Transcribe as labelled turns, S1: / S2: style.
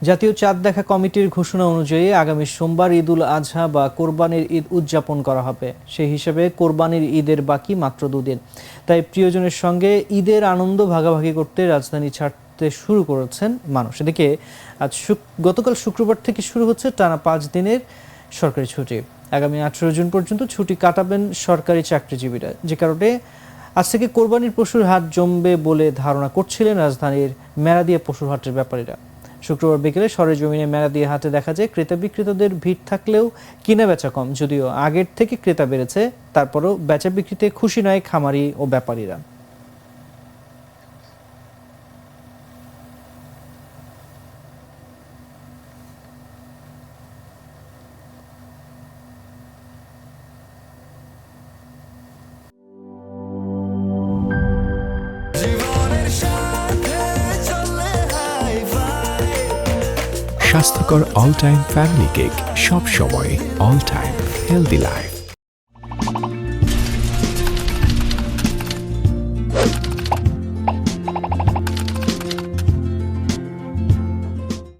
S1: জাতীয় চাঁদ দেখা কমিটির ঘোষণা অনুযায়ী আগামী সোমবার ঈদুল আজহা বা কোরবানির ঈদ উদযাপন করা হবে। সেই হিসেবে কোরবানির ঈদের বাকি মাত্র 2 দিন। তাই প্রিয়জনের সঙ্গে ঈদের আনন্দ ভাগাভাগি করতে রাজধানী ছাড়তে শুরু করেছেন মানুষ। এদিকে গতকাল শুক্রবার থেকে শুরু হচ্ছে টানা 5 দিনের সরকারি ছুটি। আগামী 18 জুন পর্যন্ত ছুটি কাটাবেন সরকারি চাকরিজীবীরা, যে কারণে আজ থেকে কোরবানির পশুর হাট জমবে বলে ধারণা করছিলেন রাজধানীর মেরাদিয়া পশুর হাটের ব্যাপারীরা। শুক্রবার বিকেলে সরেজমিনে মেরাদিয়া হাটে দেখা যায় ক্রেতা বিক্রেতাদের ভিড় থাকলেও কিনা বেচা কম। যদিও আগের থেকে ক্রেতা বেড়েছে, তারপরও বেচা বিক্রিতে খুশি নয় খামারি ও ব্যাপারীরা।
S2: স্বাস্থ্যকর অল টাইম ফ্যামিলি কেক, সব সময় অল টাইম হেলদি লাইফ।